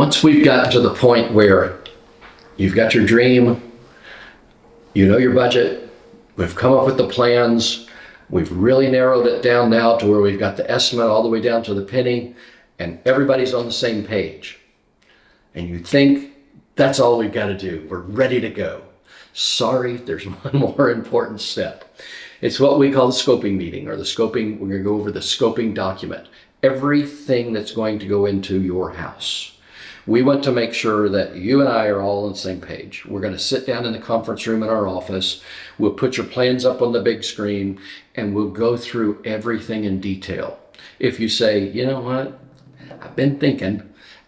once we've gotten to the point where you've got your dream, you know your budget, we've come up with the plans, we've really narrowed it down now to where we've got the estimate all the way down to the penny, and everybody's on the same page. And you think that's all we've got to do. We're ready to go. Sorry, there's one more important step. It's what we call the scoping meeting, or the scoping. We're going to go over the scoping document. Everything that's going to go into your house. We want to make sure that you and I are all on the same page. We're going to sit down in the conference room in our office. We'll put your plans up on the big screen, and we'll go through everything in detail. If you say, you know what, I've been thinking,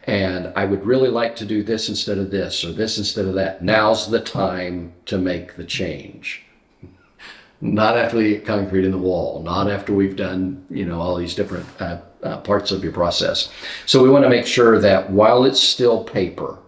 and I would really like to do this instead of this, or this instead of that, now's the time to make the change. Not after we get concrete in the wall, not after we've done, all these different parts of your process. So we want to make sure that while it's still paper,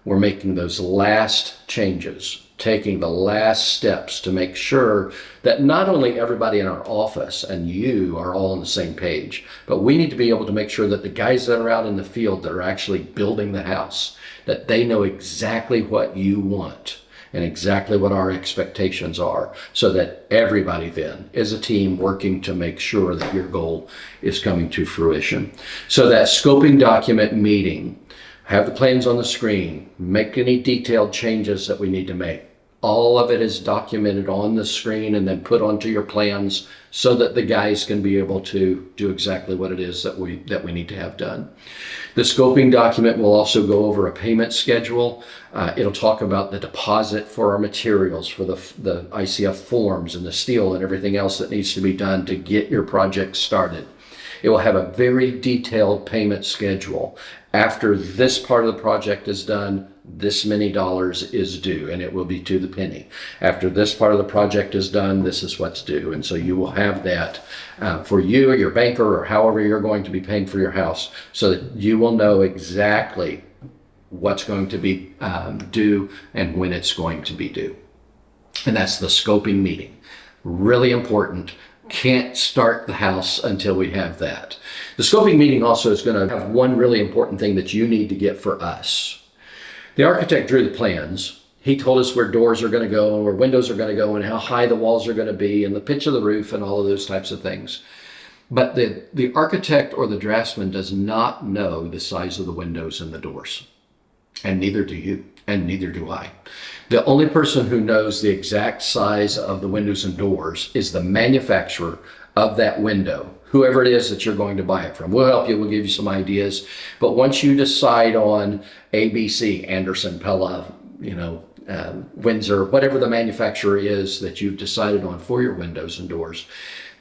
we're making those last changes, taking the last steps to make sure that not only everybody in our office and you are all on the same page, but we need to be able to make sure that the guys that are out in the field that are actually building the house, that they know exactly what you want and exactly what our expectations are, so that everybody then is a team working to make sure that your goal is coming to fruition. So that scoping document meeting, have the plans on the screen, make any detailed changes that we need to make. All of it is documented on the screen and then put onto your plans so that the guys can be able to do exactly what it is that we need to have done. The scoping document will also go over a payment schedule. It'll talk about the deposit for our materials, for the ICF forms and the steel and everything else that needs to be done to get your project started. It will have a very detailed payment schedule. After this part of the project is done, this many dollars is due, and it will be to the penny. After this part of the project is done, this is what's due. And so you will have that for you or your banker or however you're going to be paying for your house, so that you will know exactly what's going to be due and when it's going to be due. And that's the scoping meeting. Really important. Can't start the house until we have that. The scoping meeting also is going to have one really important thing that you need to get for us. The architect drew the plans. He told us where doors are going to go, where windows are going to go, and how high the walls are going to be, and the pitch of the roof, and all of those types of things. But the architect or the draftsman does not know the size of the windows and the doors. And neither do you, and neither do I. The only person who knows the exact size of the windows and doors is the manufacturer of that window, whoever it is that you're going to buy it from. We'll help you, we'll give you some ideas. But once you decide on ABC, Anderson, Pella, Windsor, whatever the manufacturer is that you've decided on for your windows and doors,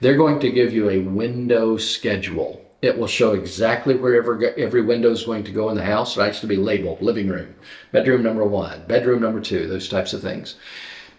they're going to give you a window schedule. It will show exactly where every window is going to go in the house. It'll actually be labeled living room, bedroom number 1, bedroom number 2, those types of things.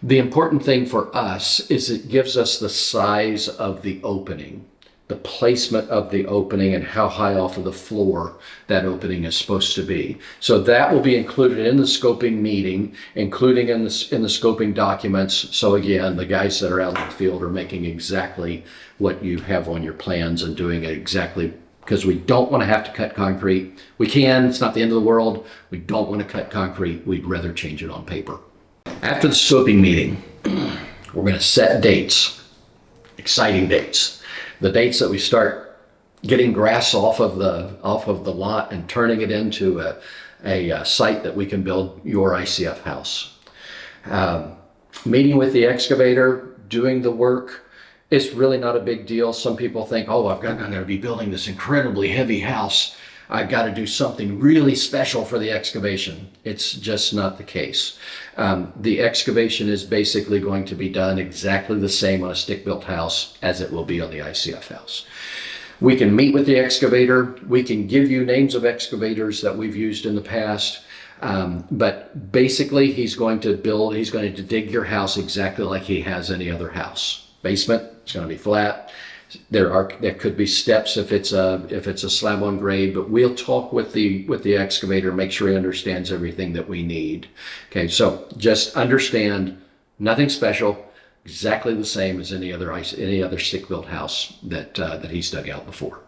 The important thing for us is it gives us the size of the opening, the placement of the opening, and how high off of the floor that opening is supposed to be. So that will be included in the scoping meeting, including in the scoping documents. So again, the guys that are out in the field are making exactly what you have on your plans and doing it exactly, because we don't want to have to cut concrete. We can, it's not the end of the world. We don't want to cut concrete. We'd rather change it on paper. After the scoping meeting, we're going to set dates, exciting dates. The dates that we start getting grass off of the lot and turning it into a site that we can build your ICF house. Meeting with the excavator, doing the work, it's really not a big deal. Some people think, oh, I'm going to be building this incredibly heavy house. I've got to do something really special for the excavation. It's just not the case. The excavation is basically going to be done exactly the same on a stick-built house as it will be on the ICF house. We can meet with the excavator. We can give you names of excavators that we've used in the past. But basically, he's going to dig your house exactly like he has any other house. Basement, it's going to be flat. There could be steps if it's a slab on grade, but we'll talk with the excavator, make sure he understands everything that we need. Okay, so just understand, nothing special, exactly the same as any other stick-built house that he's dug out before.